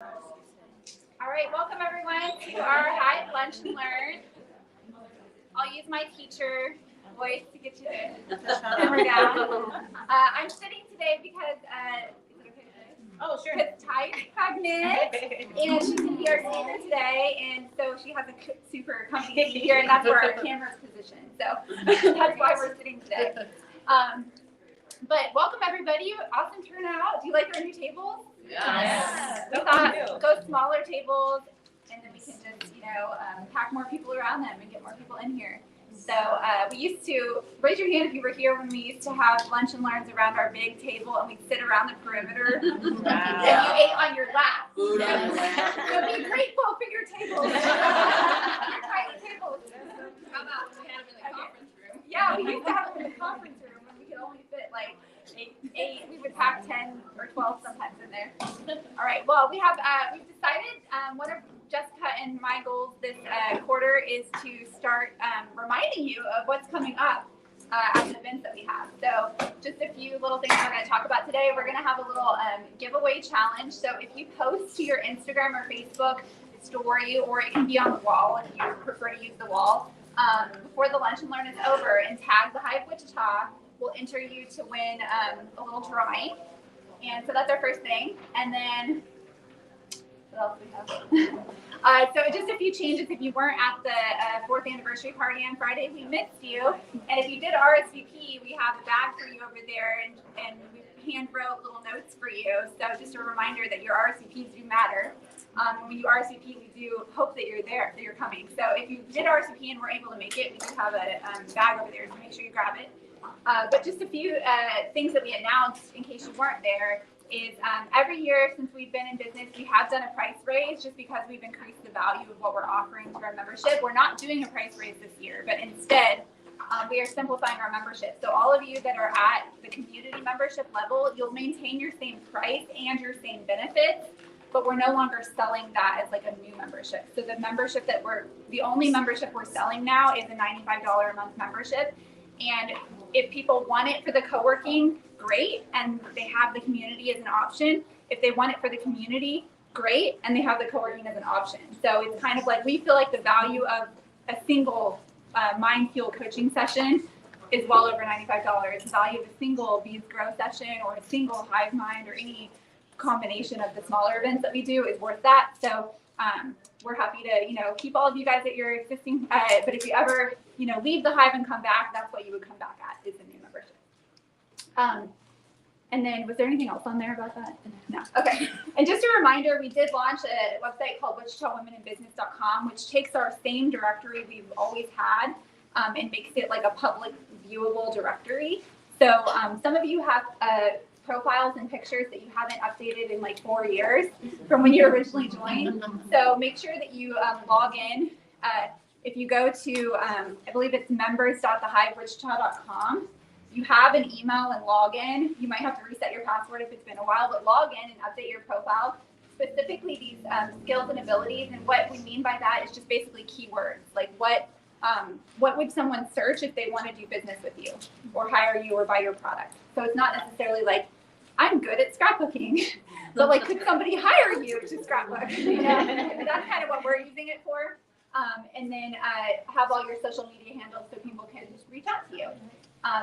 All right, welcome everyone to our Hive Lunch and Learn. I'll use my teacher voice to get you the camera down. I'm sitting today because, is it okay today? Oh, sure. Because Ty's pregnant and she's going to be our speaker today, and so she has a super comfy seat here, and that's where our camera's positioned. So that's why we're sitting today. But welcome everybody. Awesome turnout. Do you like our new tables? Yes. We thought go smaller tables, and then we can just, pack more people around them and get more people in here. So we used to, raise your hand if you were here when we used to have lunch and learns around our big table, and we'd sit around the perimeter. Wow. And you ate on your lap. Yes. So be grateful for your tables. Your tiny tables. How about we had them in the conference room? Yeah, we used to have them in the conference room when we could only fit like eight. We would pack 10 or 12 sometimes in there. All right. Well, we've decided one of Jessica and my goals this quarter is to start reminding you of what's coming up at the events that we have. So just a few little things we're going to talk about today. We're going to have a little giveaway challenge. So if you post to your Instagram or Facebook story, or it can be on the wall if you prefer to use the wall, before the lunch and learn is over, and tag the Hive Wichita, we'll enter you to win a little drawing. And so that's our first thing. And then what else do we have? So just a few changes. If you weren't at the 4th anniversary party on Friday, we missed you. And if you did RSVP, we have a bag for you over there, and we hand wrote little notes for you. So just a reminder that your RSVPs do matter. When you RSVP, we do hope that you're there, that you're coming. So if you did RSVP and were able to make it, we do have a bag over there, so make sure you grab it. But just a few things that we announced in case you weren't there is every year since we've been in business, we have done a price raise just because we've increased the value of what we're offering to our membership. We're not doing a price raise this year, but instead we are simplifying our membership. So all of you that are at the community membership level, you'll maintain your same price and your same benefits, but we're no longer selling that as like a new membership. So the membership the only membership we're selling now is a $95 a month membership. And if people want it for the co-working, great, and they have the community as an option. If they want it for the community, great, and they have the co-working as an option. So it's kind of like, we feel like the value of a single mind fuel coaching session is well over $95. The value of a single Bees Grow session or a single Hive Mind or any combination of the smaller events that we do is worth that. So we're happy to, keep all of you guys at your existing, but if you ever, leave the Hive and come back, that's what you would come back at, is the new membership. And then was there anything else on there about that? No. Okay. And just a reminder, we did launch a website called WichitaWomenInBusiness.com, which takes our same directory we've always had and makes it like a public viewable directory. So some of you have profiles and pictures that you haven't updated in like 4 years from when you originally joined. So make sure that you log in. If you go to, I believe it's members.thehivewichita.com, you have an email and log in. You might have to reset your password if it's been a while, but log in and update your profile. Specifically these skills and abilities, and what we mean by that is just basically keywords. Like what would someone search if they want to do business with you or hire you or buy your product? So it's not necessarily like, I'm good at scrapbooking, but like, could somebody hire you to scrapbook? That's kind of what we're using it for. And then have all your social media handles so people can just reach out to you.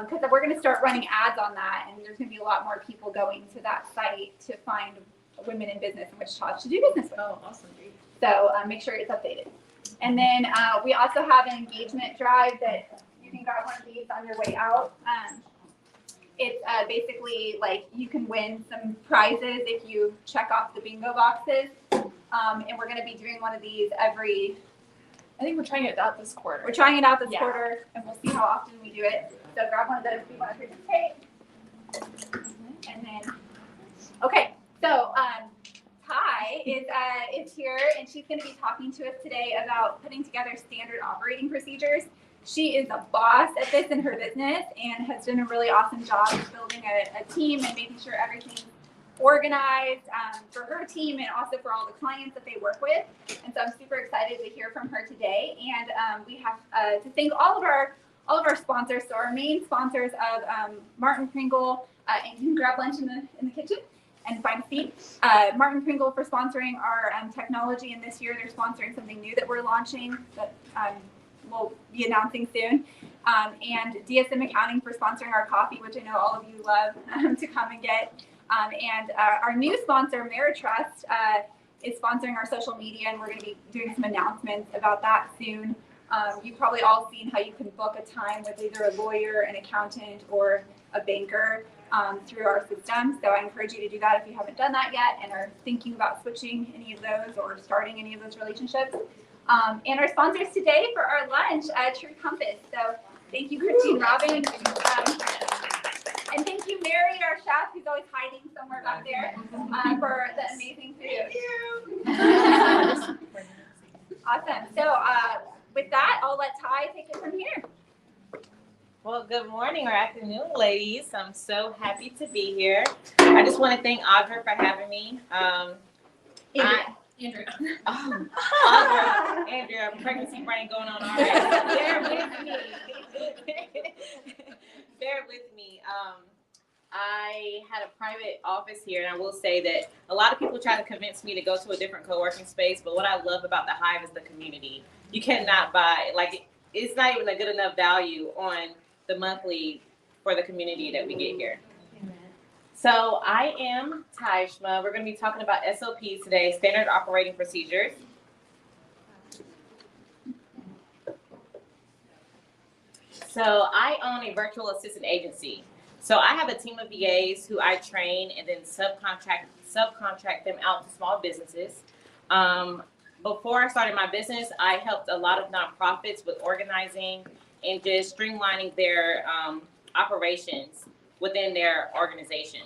Because we're going to start running ads on that, and there's going to be a lot more people going to that site to find women in business in Wichita to do business with. Oh, awesome. So make sure it's updated. And then we also have an engagement drive that you can grab one of these on your way out. It's basically like you can win some prizes if you check off the bingo boxes. And we're going to be doing one of these I think we're trying it out this quarter. We're trying it out this quarter, and we'll see how often we do it. So grab one of those if you want to participate. And then, okay, so Ty is here, and she's going to be talking to us today about putting together standard operating procedures. She is a boss at this in her business and has done a really awesome job of building a team and making sure everything's organized for her team and also for all the clients that they work with. And so I'm super excited to hear from her today. And we have to thank all of our sponsors. So our main sponsors of Martin Pringle, and you can grab lunch in the kitchen. and find a seat. Martin Pringle for sponsoring our technology, and this year they're sponsoring something new that we're launching that we'll be announcing soon. And DSM Accounting for sponsoring our coffee, which I know all of you love to come and get. And our new sponsor, Meritrust, is sponsoring our social media, and we're going to be doing some announcements about that soon. You've probably all seen how you can book a time with either a lawyer, an accountant, or a banker through our system. So I encourage you to do that if you haven't done that yet and are thinking about switching any of those or starting any of those relationships. And our sponsors today for our lunch, True Compass. So thank you, Christine Robin. And thank you, Mary, our chef, who's always hiding somewhere back there, for the amazing food. Thank you. Awesome. So with that, I'll let Ty take it from here. Well, good morning or afternoon, ladies. I'm so happy to be here. I just want to thank Audra for having me. Andrea. Oh, Audra, Andrea, pregnancy brain going on already. Bear with me. Bear with me. I had a private office here, and I will say that a lot of people try to convince me to go to a different co-working space, but what I love about the Hive is the community. You cannot buy, like, it's not even a good enough value on the monthly for the community that we get here. So I am Taishma. We're going to be talking about SOPs today, standard operating procedures. So I own a virtual assistant agency. So I have a team of VAs who I train and then subcontract them out to small businesses. Before I started my business, I helped a lot of nonprofits with organizing and just streamlining their operations within their organization.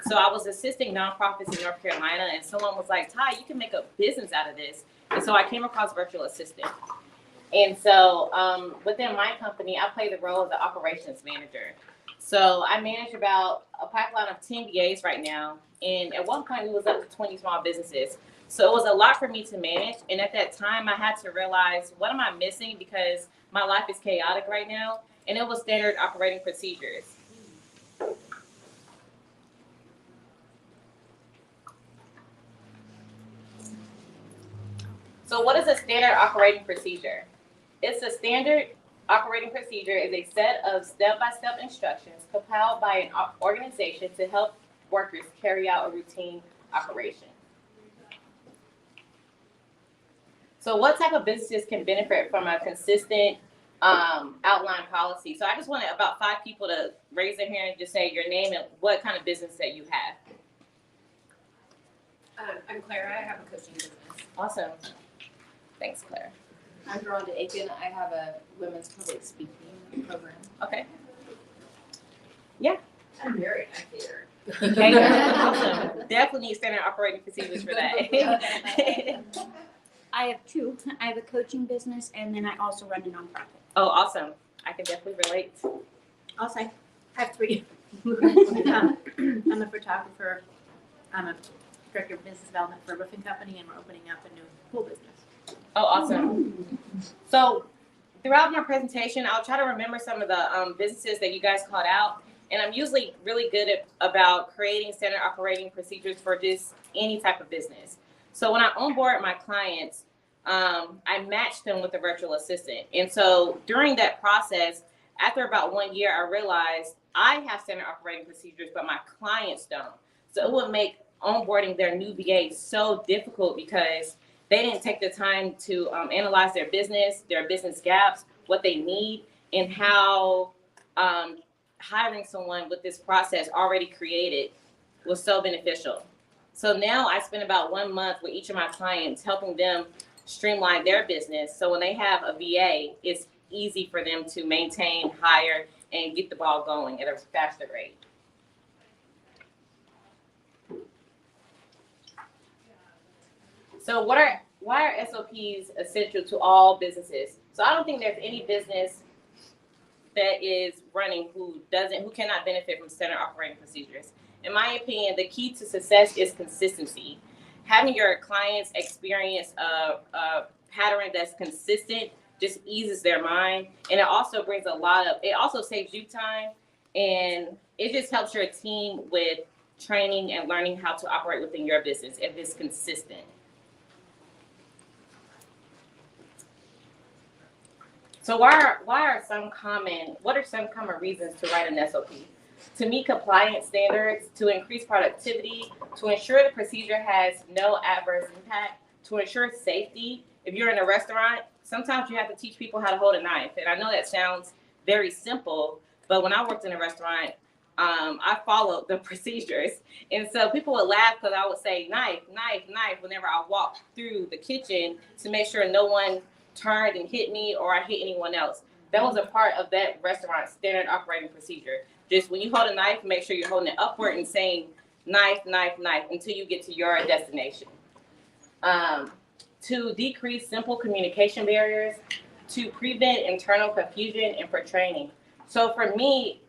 So I was assisting nonprofits in North Carolina, and someone was like, Ty, you can make a business out of this. And so I came across virtual assistant. And so within my company, I play the role of the operations manager. So I manage about a pipeline of 10 VAs right now. And at one point, we was up to 20 small businesses. So it was a lot for me to manage. And at that time, I had to realize, what am I missing? Because my life is chaotic right now. And it was standard operating procedures. So what is a standard operating procedure? It's a standard operating procedure is a set of step-by-step instructions compiled by an organization to help workers carry out a routine operation. So what type of businesses can benefit from a consistent outline policy? So I just want about 5 people to raise their hand and just say your name and what kind of business that you have. I'm Clara. I have a coaching business. Awesome. Thanks, Claire. I'm Rhonda Aiken. I have a women's public speaking program. Okay. Yeah. I'm married. I cater. Okay. Awesome. Definitely need standard operating procedures for that. I have 2. I have a coaching business, and then I also run a nonprofit. Oh, awesome. I can definitely relate. I'll say I have 3. I'm a photographer. I'm a director of business development for a roofing company, and we're opening up a new pool business. Oh, awesome. So throughout my presentation, I'll try to remember some of the businesses that you guys called out. And I'm usually really good about creating standard operating procedures for just any type of business. So when I onboard my clients, I match them with a virtual assistant. And so during that process, after about 1 year, I realized I have standard operating procedures, but my clients don't. So it would make onboarding their new VA so difficult because they didn't take the time to analyze their business gaps, what they need, and how hiring someone with this process already created was so beneficial. So now I spend about 1 month with each of my clients helping them streamline their business. So when they have a VA, it's easy for them to maintain, hire, and get the ball going at a faster rate. So why are SOPs essential to all businesses? So I don't think there's any business that is running who cannot benefit from standard operating procedures. In my opinion, the key to success is consistency. Having your clients experience a pattern that's consistent just eases their mind, and it also it also saves you time, and it just helps your team with training and learning how to operate within your business if it's consistent. So what are some common reasons to write an SOP? To meet compliance standards, to increase productivity, to ensure the procedure has no adverse impact, to ensure safety. If you're in a restaurant, sometimes you have to teach people how to hold a knife. And I know that sounds very simple, but when I worked in a restaurant, I followed the procedures. And so people would laugh because I would say knife, knife, knife whenever I walked through the kitchen to make sure no one turned and hit me or I hit anyone else. That was a part of that restaurant's standard operating procedure. Just when you hold a knife, make sure you're holding it upward and saying knife, knife, knife until you get to your destination. To decrease simple communication barriers, to prevent internal confusion, and for training. So for me,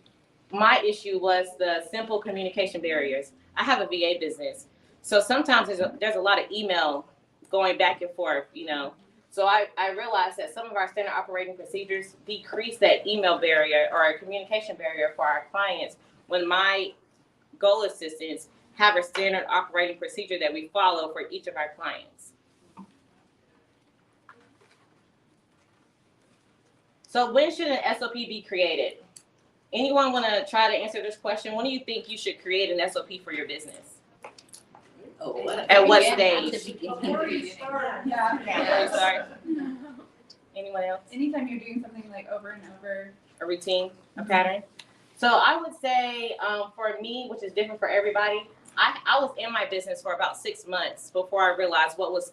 my issue was the simple communication barriers. I have a VA business. So sometimes there's a lot of email going back and forth, you know. So I realized that some of our standard operating procedures decrease that email barrier or communication barrier for our clients when my goal assistants have a standard operating procedure that we follow for each of our clients. So when should an SOP be created? Anyone want to try to answer this question? When do you think you should create an SOP for your business? At what stage? Before you start. Before you start? Anyone else? Anytime you're doing something like over and over. A routine, a pattern? So I would say for me, which is different for everybody, I was in my business for about 6 months before I realized what was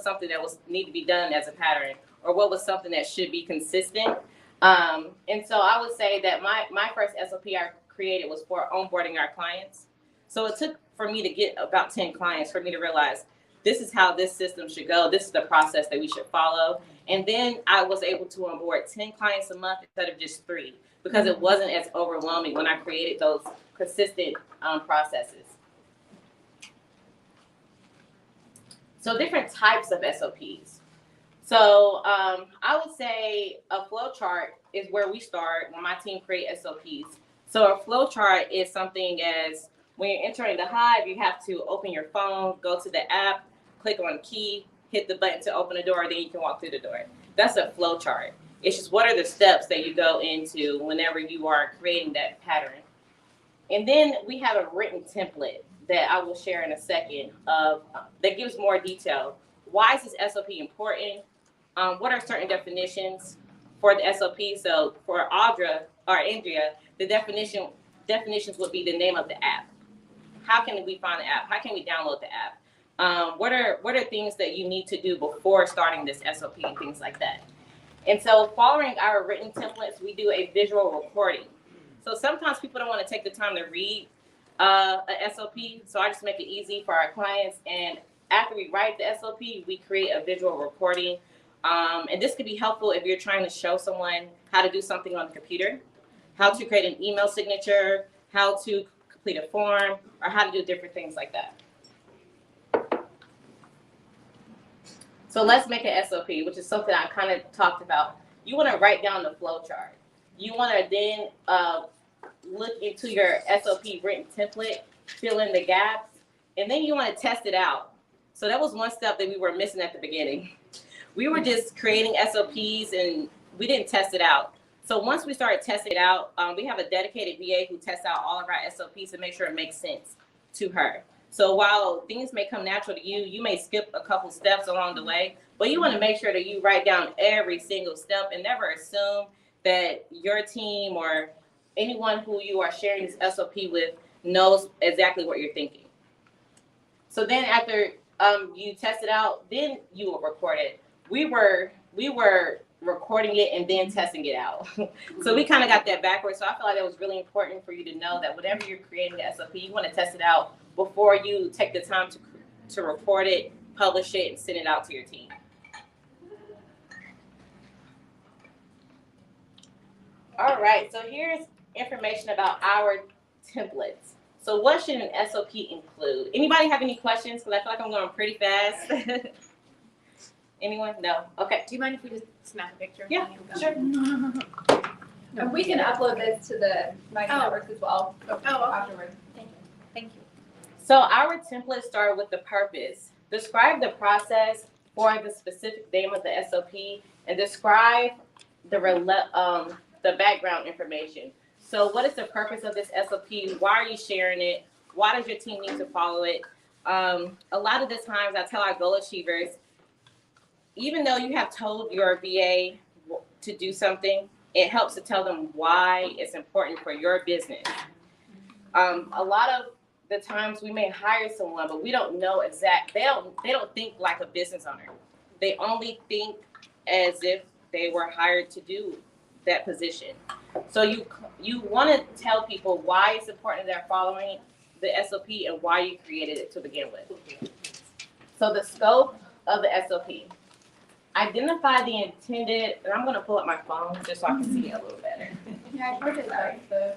something that was need to be done as a pattern or what was something that should be consistent. And so I would say that my first SOP I created was for onboarding our clients. So it took for me to get about 10 clients for me to realize this is how this system should go. This is the process that we should follow. And then I was able to onboard 10 clients a month instead of just 3 because it wasn't as overwhelming when I created those consistent processes. So different types of SOPs. So I would say a flow chart is where we start when my team create SOPs. So a flow chart is something as when you're entering the hive, you have to open your phone, go to the app, click on key, hit the button to open the door, then you can walk through the door. That's a flow chart. It's just what are the steps that you go into whenever you are creating that pattern. And then we have a written template that I will share in a second that gives more detail. Why is this SOP important? What are certain definitions for the SOP? So for Audra or Andrea, the definitions would be the name of the app. How can we find the app? How can we download the app? What are things that you need to do before starting this SOP and things like that? And so following our written templates, we do a visual recording. So sometimes people don't want to take the time to read a SOP, so I just make it easy for our clients. And after we write the SOP, we create a visual recording. And this could be helpful if you're trying to show someone how to do something on the computer, how to create an email signature, how to complete a form, or how to do different things like that. So let's make an SOP, which is something I kind of talked about. You want to write down the flow chart. You want to then look into your SOP written template, fill in the gaps, and then you want to test it out. So that was one step that we were missing at the beginning. We were just creating SOPs and we didn't test it out. So once we started testing it out, we have a dedicated VA who tests out all of our SOPs to make sure it makes sense to her. So while things may come natural to you, you may skip a couple steps along the way, but you want to make sure that you write down every single step and never assume that your team or anyone who you are sharing this SOP with knows exactly what you're thinking. So then after you test it out, then you will record it. We were recording it and then testing it out. So we kind of got that backwards. So I feel like that was really important for you to know that whenever you're creating the SOP, you want to test it out before you take the time to record it, publish it, and send it out to your team. All right, so here's information about our templates. So what should an SOP include? Anybody have any questions? Because I feel like I'm going pretty fast. Anyone? No? Okay. Do you mind if we just snap a picture? Yeah, sure. And we can upload this to the Mighty Networks as well okay. afterwards. Thank you. So our templates start with the purpose. Describe the process for the specific name of the SOP and describe the background information. So what is the purpose of this SOP? Why are you sharing it? Why does your team need to follow it? A lot of the times I tell our goal achievers, even though you have told your VA to do something, it helps to tell them why it's important for your business. A lot of the times we may hire someone, but we don't know they don't think like a business owner. They only think as if they were hired to do that position. So you want to tell people why it's important they're following the SOP and why you created it to begin with. So the scope of the SOP. Identify the intended, and I'm going to pull up my phone just so I can see it a little better. Yeah, I heard it like the.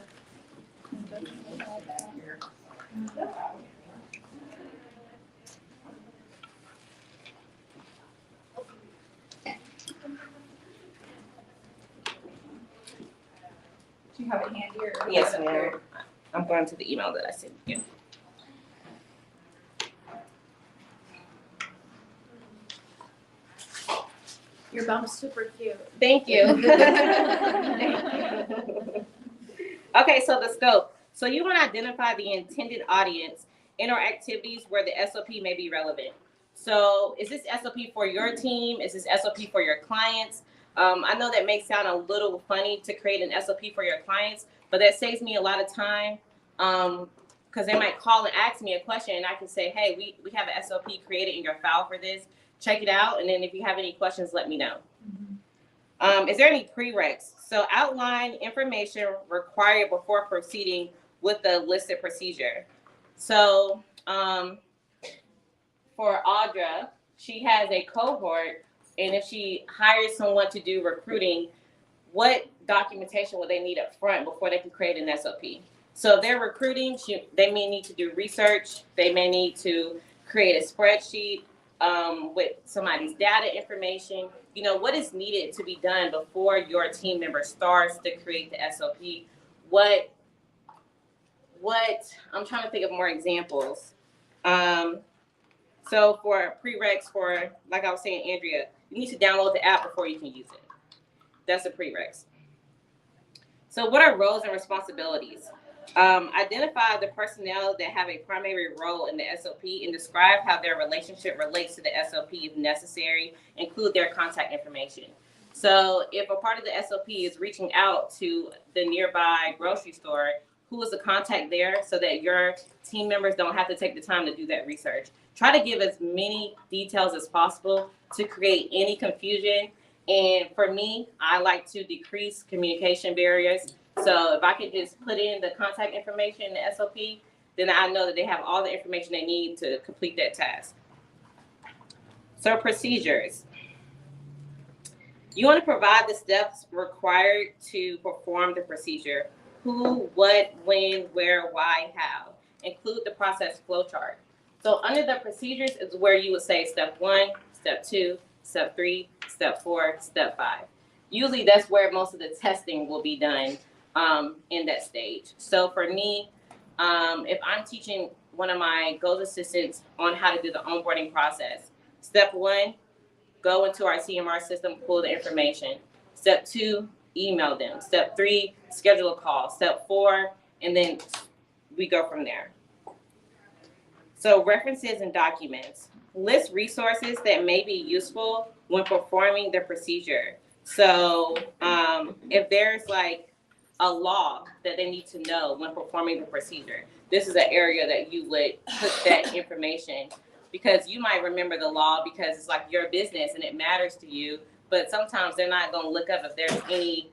Do you have it handy or? Yes, ma'am. I'm going to the email that I sent you. Your bum's super cute. Thank you. Okay, so the scope. So you want to identify the intended audience and or activities where the SOP may be relevant. So is this SOP for your team? Is this SOP for your clients? I know that may sound a little funny to create an SOP for your clients, but that saves me a lot of time because they might call and ask me a question and I can say, hey, we have an SOP created in your file for this. Check it out, and then if you have any questions, let me know. Is there any prereqs? So outline information required before proceeding with the listed procedure. So for Audra, she has a cohort, and if she hires someone to do recruiting, what documentation will they need up front before they can create an SOP? So if they're recruiting, they may need to do research. They may need to create a spreadsheet with somebody's data information. You know, what is needed to be done before your team member starts to create the SOP? What I'm trying to think of more examples. So for prereqs for, like I was saying, Andrea, you need to download the app before you can use it. That's a prereqs. So what are roles and responsibilities? Identify the personnel that have a primary role in the SOP and describe how their relationship relates to the SOP if necessary. Include their contact information. So if a part of the SOP is reaching out to the nearby grocery store, who is the contact there so that your team members don't have to take the time to do that research. Try to give as many details as possible to create any confusion. And for me, I like to decrease communication barriers. So if I could just put in the contact information in the SOP, then I know that they have all the information they need to complete that task. So procedures. You want to provide the steps required to perform the procedure. Who, what, when, where, why, how. Include the process flowchart. So under the procedures is where you would say step 1, step 2, step 3, step 4, step 5. Usually that's where most of the testing will be done in that stage. So for me, if I'm teaching one of my goals assistants on how to do the onboarding process, step 1, go into our CMR system, pull the information. Step 2, email them. Step 3, schedule a call. Step 4, and then we go from there. So references and documents. List resources that may be useful when performing the procedure. So if there's like a law that they need to know when performing the procedure, this is an area that you would put that information, because you might remember the law because it's like your business and it matters to you, but sometimes they're not going to look up if there's any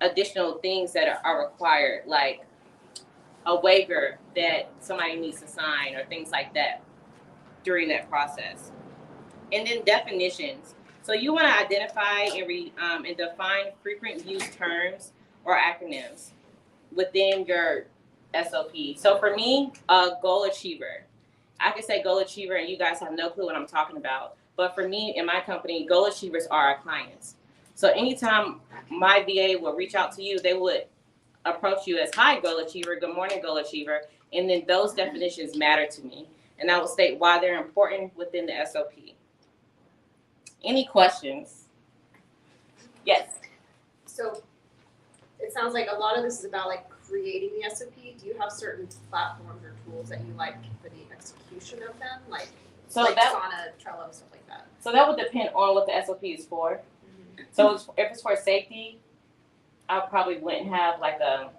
additional things that are required, like a waiver that somebody needs to sign or things like that during that process. And then definitions. So you want to identify and define frequent used terms or acronyms within your SOP. So for me, goal achiever. I can say goal achiever and you guys have no clue what I'm talking about. But for me, in my company, goal achievers are our clients. So anytime my VA will reach out to you, they would approach you as, hi, goal achiever, good morning, goal achiever. And then those definitions matter to me. And I will state why they're important within the SOP. Any questions? Yes. So it sounds like a lot of this is about like creating the SOP. Do you have certain platforms or tools that you like for the execution of them? Like Asana, Trello, stuff like that. So that would depend on what the SOP is for. So if it's for safety, I probably wouldn't have like a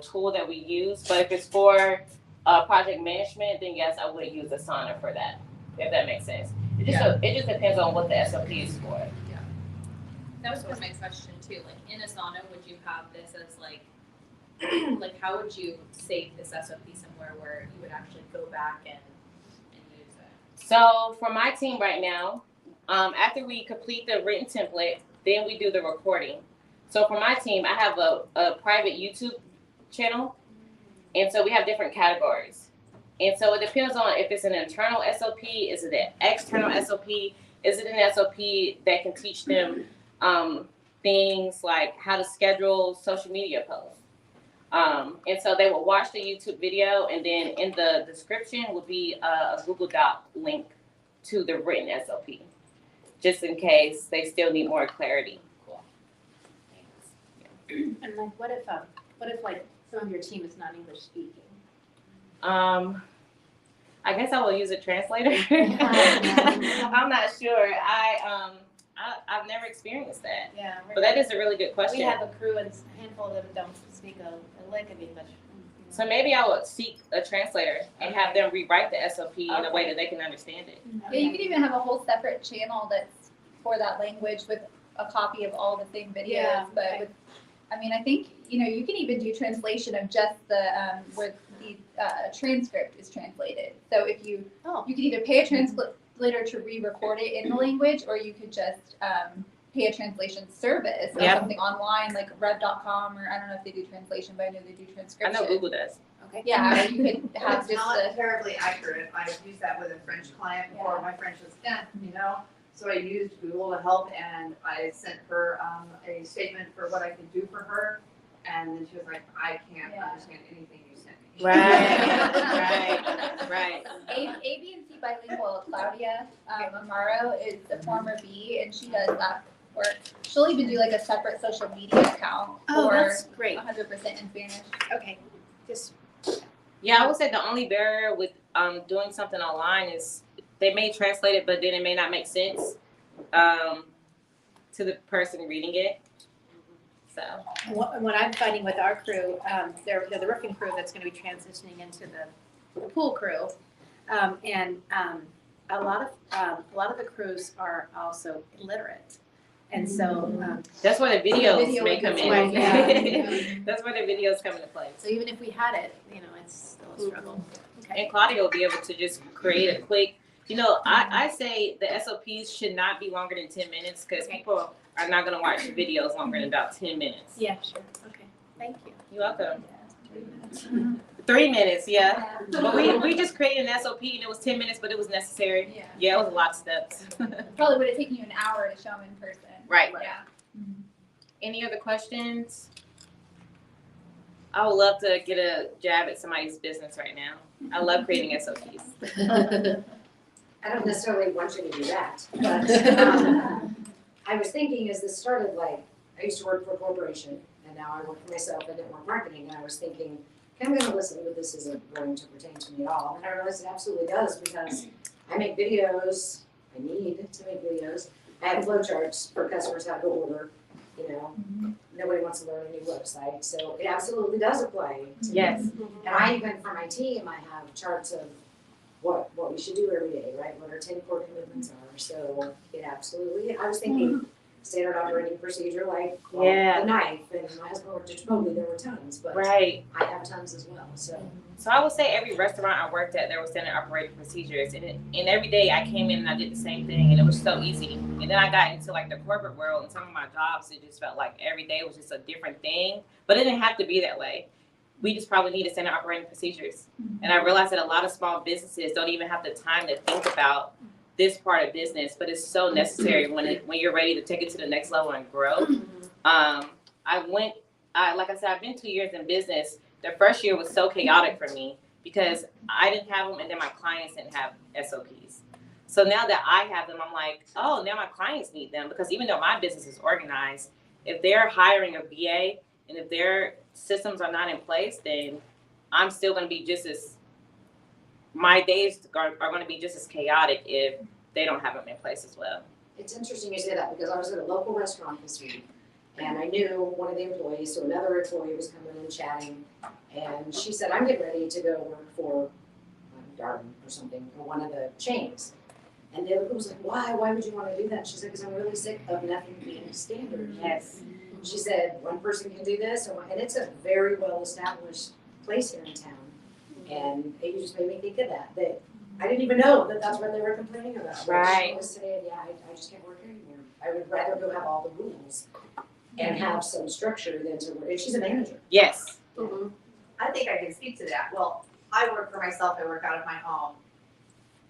tool that we use. But if it's for project management, then yes, I would use Asana for that, if that makes sense. It just depends on what the SOP is for. That was my question too. Like in Asana, would you have this as like how would you save this SOP somewhere where you would actually go back and use it? So for my team right now, after we complete the written template, then we do the recording. So for my team, I have a private YouTube channel, and so we have different categories. And so it depends on if it's an internal SOP, is it an external SOP, is it an SOP that can teach them things like how to schedule social media posts. And so they will watch the YouTube video, and then in the description will be a Google Doc link to the written SOP, just in case they still need more clarity. Cool. And like, what if like some of your team is not English speaking? I guess I will use a translator. I'm not sure. I've never experienced that. Yeah. But that is a really good question. We have a crew and a handful of them don't speak a lick of English. So maybe I would seek a translator and have them rewrite the SOP in a way that they can understand it. Yeah, you could even have a whole separate channel that's for that language with a copy of all the same videos. Yeah, But okay. with, I mean, I think, you can even do translation of just the, where the transcript is translated. So if you can either pay a translator to re-record it in the language, or you could just pay a translation service or something online like rev.com, or I don't know if they do translation, but I know they do I transcription. know Google does. Okay. Yeah, or you could have It's just not terribly accurate. I've used that with a French client before. My French was so I used Google to help, and I sent her a statement for what I could do for her, and then she was like, I can't understand anything you sent me. Right. A, B, and C bilingual, Claudia Amaro is the former B, and she does that work. She'll even do like a separate social media account Oh, for that's great. 100% in Spanish. Okay. Just Yeah, I would say the only barrier with doing something online is they may translate it, but then it may not make sense to the person reading it. So what I'm finding with our crew, they're the roofing crew that's going to be transitioning into the pool crew, and a lot of the crews are also illiterate, and so that's where the videos video may come in. Right, yeah. That's where the videos come into play. so even if we had it, it's still a struggle. Okay. And Claudia will be able to just create a quick, I say the SOPs should not be longer than 10 minutes because people are not going to watch videos longer than about 10 minutes. Yeah, sure. Okay. Thank you. You're welcome. 3 minutes, yeah. But we just created an SOP and it was 10 minutes, but it was necessary. Yeah, it was a lot of steps. Probably would have taken you an hour to show them in person. Right. Yeah. Any other questions? I would love to get a jab at somebody's business right now. I love creating SOPs. I don't necessarily want you to do that, but I was thinking as this started, like, I used to work for a corporation, and now I work for myself in network marketing, and I was thinking, I'm going to listen, but this isn't going to pertain to me at all. And I realized it absolutely does, because I make videos, I need to make videos, I have flowcharts for customers how to order, nobody wants to learn a new website, so it absolutely does apply to me. Yes. And I even, for my team, I have charts of what we should do every day, right? What our 10 core commitments are. So it absolutely, I was thinking standard operating procedure, like the knife, and my husband worked at Chipotle, there were tons, but Right. I have tons as well. So I would say every restaurant I worked at, there were standard operating procedures. And every day I came in and I did the same thing, and it was so easy. And then I got into like the corporate world, and some of my jobs, it just felt like every day was just a different thing. But it didn't have to be that way. We just probably needed standard operating procedures. And I realized that a lot of small businesses don't even have the time to think about this part of business, but it's so necessary when you're ready to take it to the next level and grow. Like I said, I've been 2 years in business, the first year was so chaotic for me because I didn't have them and then my clients didn't have SOPs. So now that I have them, I'm like, oh, now my clients need them, because even though my business is organized, if they're hiring a VA and if their systems are not in place, then I'm still going to be just as, my days are going to be just as chaotic if they don't have them in place as well. It's interesting you say that, because I was at a local restaurant this week, and I knew one of the employees, so another employee was coming and chatting, and she said, I'm getting ready to go work for Darden or something, or one of the chains. And the other girl was like, why would you want to do that? She said, because I'm really sick of nothing being standard. Yes. She said, one person can do this, and it's a very well-established place here in town. And it just made me think of that I didn't even know that that's what they were complaining about. Right. She was saying, yeah, I just can't work here anymore. I would rather go have all the rules and have some structure than to work. And she's a manager. Yes. I think I can speak to that. Well, I work for myself, I work out of my home.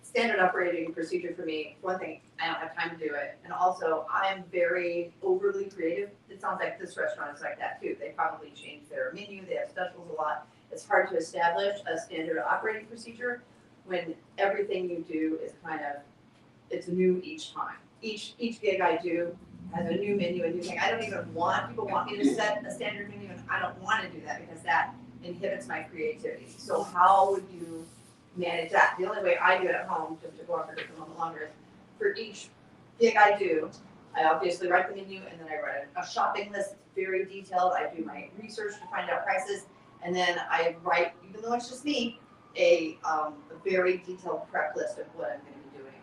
Standard operating procedure for me, one thing, I don't have time to do it. And also, I'm very overly creative. It sounds like this restaurant is like that too. They probably change their menu, they have specials a lot. It's hard to establish a standard operating procedure when everything you do is kind of, it's new each time. Each gig I do has a new menu, a new thing. I don't even want, people want me to set a standard menu, and I don't want to do that because that inhibits my creativity. So how would you manage that? The only way I do it at home, just to go on for just a moment longer, is for each gig I do, I obviously write the menu, and then I write a shopping list. It's very detailed. I do my research to find out prices, and then I write, even though it's just me, a very detailed prep list of what I'm going to be doing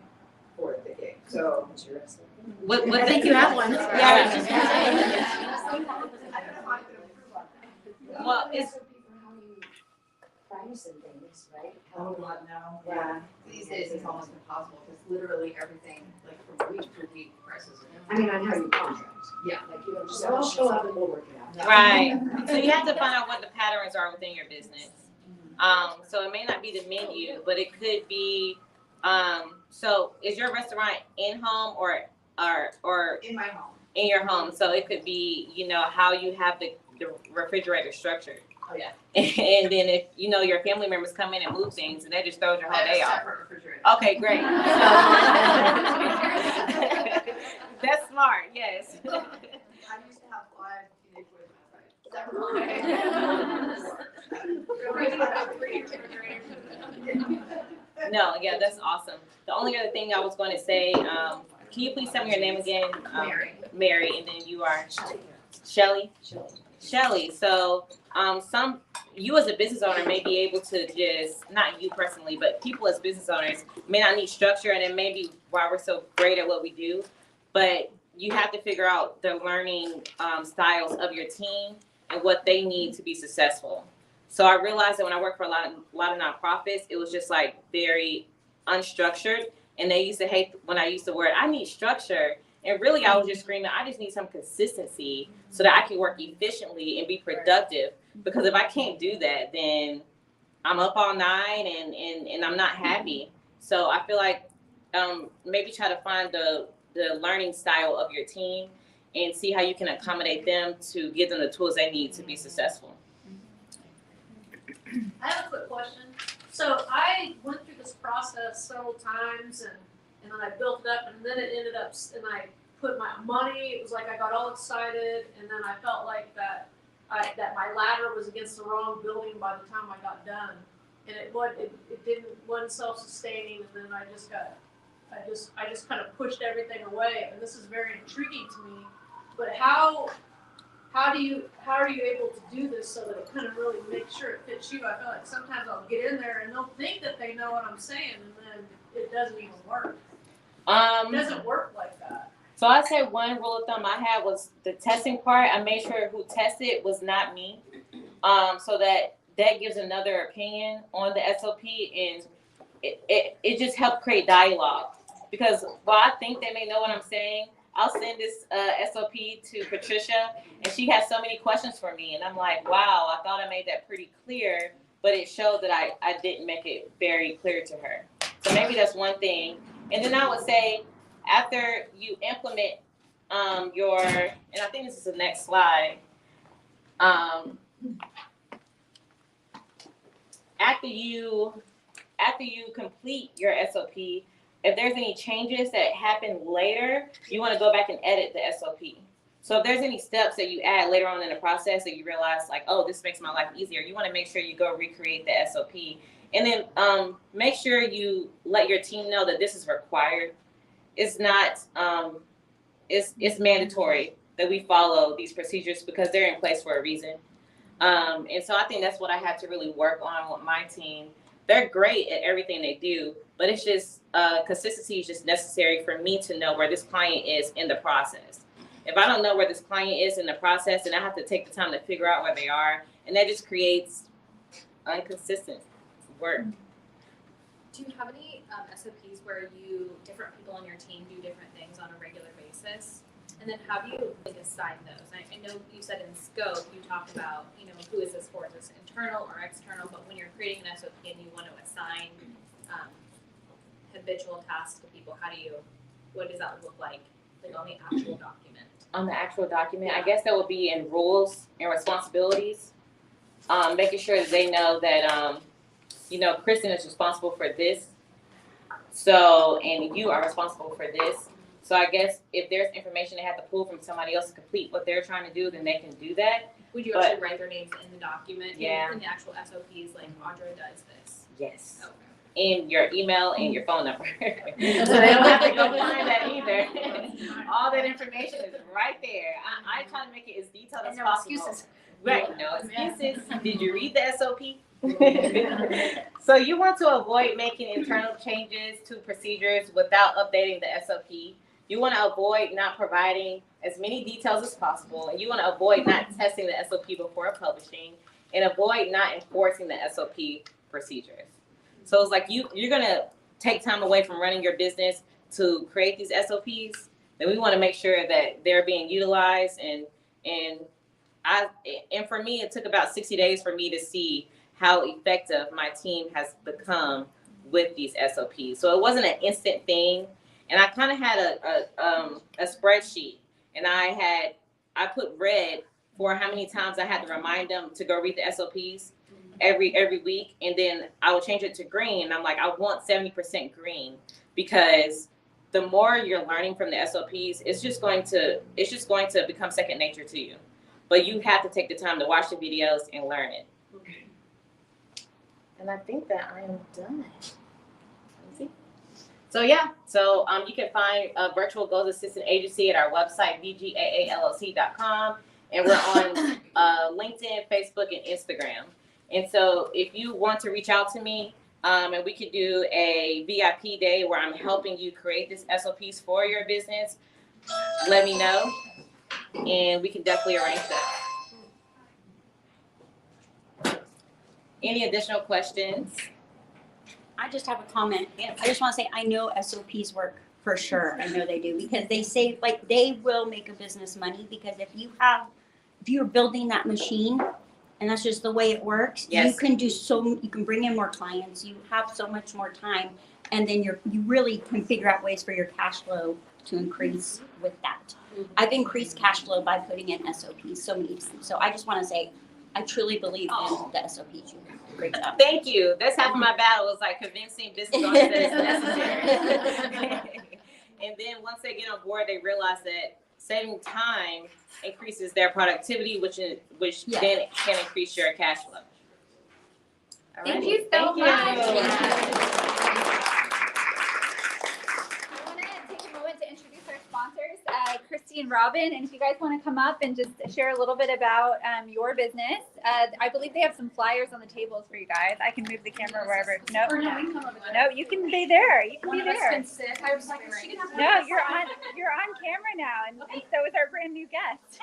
for the gig. So What I think you have one. Yeah. I don't know how I can improve on that. Well, it's how you price and things, right? Oh God, no. Yeah. These days it's almost impossible because literally everything, like from week to week, prices are. I mean, on how you contract. Yeah. Like, you don't just, I'll show up and we'll work it out. right. So you have to find out what the patterns are within your business. So it may not be the menu, but it could be. So is your restaurant in home or In my home. in your home? So it could be, how you have the refrigerator structured. Oh, yeah. And then if your family members come in and move things, and that just throws your whole day off. Separate refrigerator. Okay, great. That's smart. Yes. I used to have 5 teenage boys outside. No, yeah, that's awesome. The only other thing I was going to say, can you please tell me your name again? Mary, and then you are Shelly. Shelly. So, you as a business owner may be able to just, not you personally, but people as business owners may not need structure, and it may be why we're so great at what we do. But you have to figure out the learning styles of your team and what they need to be successful. So I realized that when I worked for a lot of nonprofits, it was just like very unstructured. And they used to hate when I used the word, I need structure. And really, I was just screaming, I just need some consistency so that I can work efficiently and be productive. Because if I can't do that, then I'm up all night and I'm not happy. So I feel like maybe try to find the learning style of your team and see how you can accommodate them to give them the tools they need to be successful. I have a quick question. So I went through this process several times and then I built it up and then it ended up, and I put my money, it was like I got all excited and then I felt like that my ladder was against the wrong building by the time I got done. And it wasn't self-sustaining, and then I just kind of pushed everything away, and this is very intriguing to me. But how are you able to do this so that it kind of really makes sure it fits you? I feel like sometimes I'll get in there and they'll think that they know what I'm saying, and then it doesn't even work. It doesn't work like that. So I say one rule of thumb I had was the testing part. I made sure who tested was not me, so that gives another opinion on the SOP, and it just helped create dialogue. Because while I think they may know what I'm saying, I'll send this SOP to Patricia, and she has so many questions for me, and I'm like, wow, I thought I made that pretty clear, but it showed that I didn't make it very clear to her. So maybe that's one thing. And then I would say, after you implement and I think this is the next slide, after you complete your SOP, if there's any changes that happen later, you want to go back and edit the SOP. So if there's any steps that you add later on in the process that you realize like, oh, this makes my life easier, you want to make sure you go recreate the SOP. And then make sure you let your team know that this is required. It's not, it's mandatory that we follow these procedures because they're in place for a reason. And so I think that's what I have to really work on with my team. They're great at everything they do, but it's just consistency is just necessary for me to know where this client is in the process. If I don't know where this client is in the process, then I have to take the time to figure out where they are, and that just creates inconsistent work. Do you have any SOPs where different people on your team do different things on a regular basis? And then how do you like assign those? I know you said in scope you talked about, who is this for? Is this internal or external? But when you're creating an SOP and you want to assign habitual tasks to people, what does that look like on the actual document? On the actual document, I guess that would be in rules and responsibilities, making sure that they know that, Kristen is responsible for this. So, and you are responsible for this. So I guess if there's information they have to pull from somebody else to complete what they're trying to do, then they can do that. Would you actually write their names in the document? Yeah. In the actual SOPs, like Audra does this? Yes. Okay. In your email and your phone number. So they don't have to go find that either. All that information is right there. I try to make it as detailed as possible. Excuses. Right, no excuses. Did you read the SOP? So you want to avoid making internal changes to procedures without updating the SOP. You want to avoid not providing as many details as possible, and you want to avoid not testing the SOP before publishing, and avoid not enforcing the SOP procedures. So it's like you're gonna take time away from running your business to create these SOPs. Then we want to make sure that they're being utilized, and for me, it took about 60 days for me to see how effective my team has become with these SOPs. So it wasn't an instant thing. And I kind of had a spreadsheet, and I put red for how many times I had to remind them to go read the SOPs every week. And then I would change it to green. And I'm like, I want 70% green, because the more you're learning from the SOPs, it's just going to become second nature to you. But you have to take the time to watch the videos and learn it. And I think that I am done. Let me see. So you can find a virtual goals assistant agency at our website, vgaallc.com. And we're on LinkedIn, Facebook, and Instagram. And so if you want to reach out to me, and we could do a VIP day where I'm helping you create this SOPs for your business, let me know, and we can definitely arrange that. Any additional questions? I just have a comment. I just want to say, I know SOPs work for sure. I know they do, because they say they will make a business money, because if you're building that machine, and that's just the way it works, yes, you can bring in more clients, you have so much more time, and then you really can figure out ways for your cash flow to increase with that. I've increased cash flow by putting in SOPs so many times. So I just want to say, I truly believe in the SOPs. Great job. Thank you. That's half of my battle, is like convincing business owners that it's necessary. And then once they get on board, they realize that saving time increases their productivity, which then can increase your cash flow. All Thank right. you so much. Thank you. I want to take a moment to introduce our sponsors, Christy and Robin. And if you guys want to come up and just share a little bit about your business, I believe they have some flyers on the tables for you guys. I can move the camera wherever. No, you can be there. You can be there. I was like, is she gonna have No, you're on camera now, and so is our brand new guest.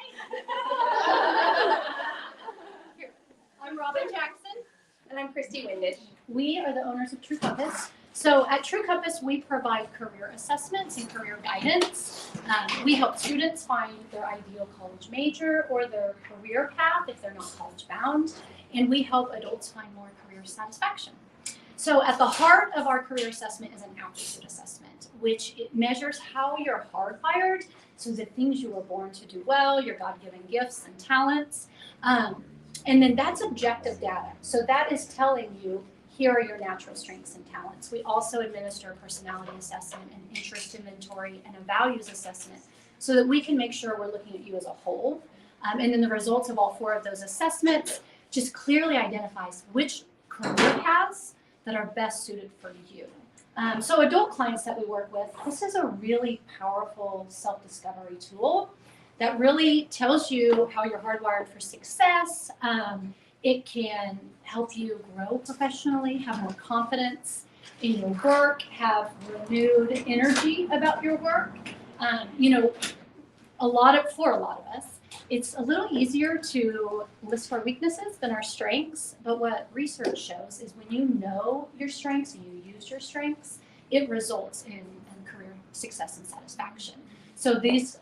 I'm Robin Jackson. And I'm Christy Windish. We are the owners of True Compass. So at True Compass, we provide career assessments and career guidance. We help students find their ideal college major or their career path if they're not college bound. And we help adults find more career satisfaction. So at the heart of our career assessment is an aptitude assessment, which it measures how you're hardwired. So the things you were born to do well, your God-given gifts and talents. And then that's objective data. So that is telling you, here are your natural strengths and talents. We also administer a personality assessment, an interest inventory, and a values assessment so that we can make sure we're looking at you as a whole. And then the results of all 4 of those assessments just clearly identifies which career paths that are best suited for you. So adult clients that we work with, this is a really powerful self-discovery tool that really tells you how you're hardwired for success. It can help you grow professionally, have more confidence in your work, have renewed energy about your work. For a lot of us, it's a little easier to list our weaknesses than our strengths. But what research shows is when you know your strengths and you use your strengths, it results in career success and satisfaction. So this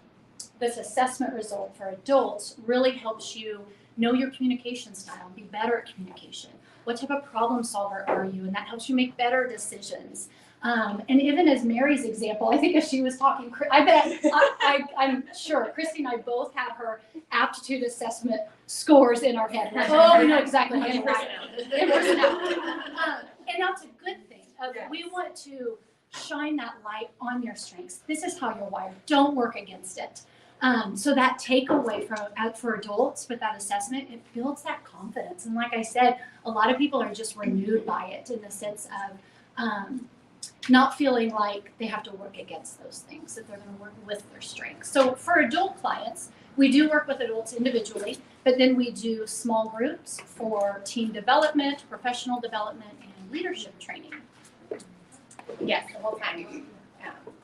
assessment result for adults really helps you know your communication style, be better at communication. What type of problem solver are you? And that helps you make better decisions. And even as Mary's example, I think as she was talking, I'm sure Christy and I both have her aptitude assessment scores in our head. Like, oh, we know exactly how to write it. And that's a good thing. We want to shine that light on your strengths. This is how you're wired. Don't work against it. So that takeaway for adults with that assessment, it builds that confidence. And like I said, a lot of people are just renewed by it in the sense of not feeling like they have to work against those things, that they're going to work with their strengths. So for adult clients, we do work with adults individually, but then we do small groups for team development, professional development, and leadership training. Yes, the whole time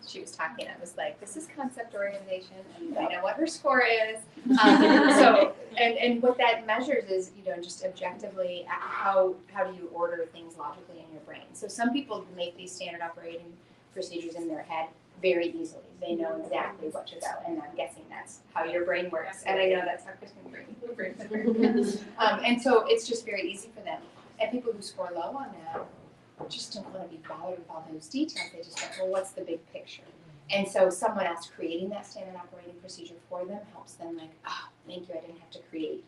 she was talking, I was like, this is concept orientation, and I know what her score is. And what that measures is, just objectively, how do you order things logically in your brain? So some people make these standard operating procedures in their head very easily. They know exactly what to go, and I'm guessing that's how your brain works. And I know that's how Kristen's brain works. And so it's just very easy for them. And people who score low on that just don't want to be bothered with all those details. They just go, well, what's the big picture? And so someone else creating that standard operating procedure for them helps them like, oh, thank you, I didn't have to create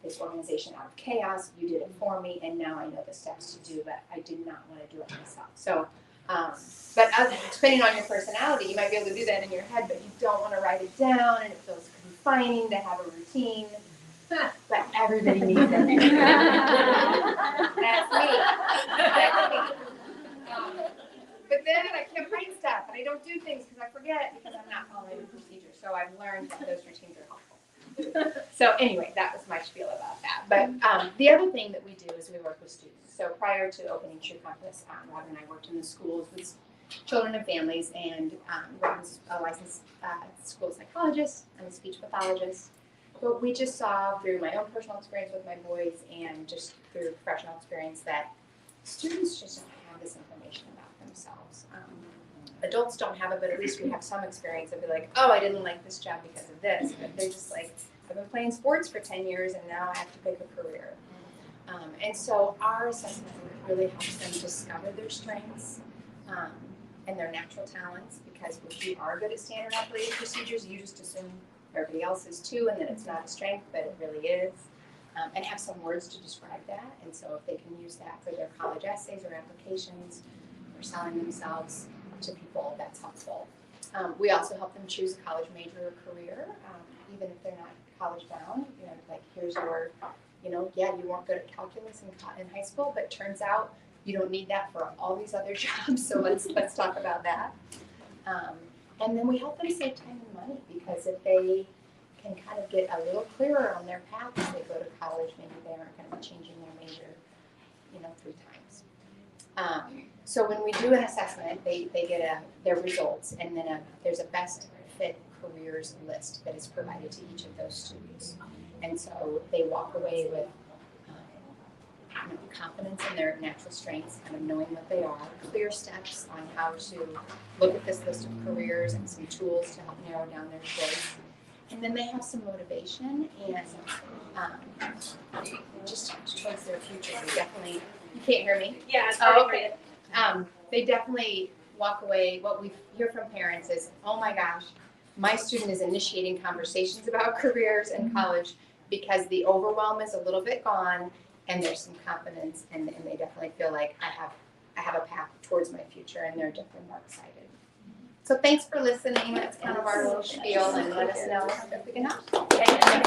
this organization out of chaos. You did it for me, and now I know the steps to do, but I did not want to do it myself. So, but depending on your personality, you might be able to do that in your head, but you don't want to write it down, and it feels confining to have a routine. But everybody needs it. That's me. But then I can't write stuff, and I don't do things because I forget because I'm not following the procedure. So I've learned that those routines are helpful. So anyway, that was my spiel about that. But the other thing that we do is we work with students. So prior to opening True Compass, Robin and I worked in the schools with children and families, and Robin's a licensed school psychologist. I'm a speech pathologist. But we just saw through my own personal experience with my boys and just through professional experience that students just don't have this information about themselves. Adults don't have it, but at least we have some experience of be like, oh, I didn't like this job because of this. But they're just like, I've been playing sports for 10 years and now I have to pick a career. And so our assessment really helps them discover their strengths and their natural talents, because if you are good at standard operating procedures, you just assume everybody else is too, and that it's not a strength, but it really is, and have some words to describe that. And so if they can use that for their college essays or applications or selling themselves to people, that's helpful. We also help them choose a college major or career, even if they're not college bound. Like here's your, yeah, you weren't good at calculus in high school, but turns out you don't need that for all these other jobs. So let's talk about that. And then we help them save time and money, because if they can kind of get a little clearer on their path as they go to college, maybe they aren't going to be changing their major, 3 times. So when we do an assessment, they get their results, and then there's a best fit careers list that is provided to each of those students. And so they walk away with confidence in their natural strengths, kind of knowing what they are, clear steps on how to look at this list of careers and some tools to help narrow down their choice. And then they have some motivation and just towards their future. They definitely, you can't hear me? Yeah, it's okay. They definitely walk away. What we hear from parents is, oh my gosh, my student is initiating conversations about careers in college because the overwhelm is a little bit gone and there's some confidence and they definitely feel like I have a path towards my future and they're definitely more excited. So thanks for listening. That's kind of our little spiel and let us know if we can help.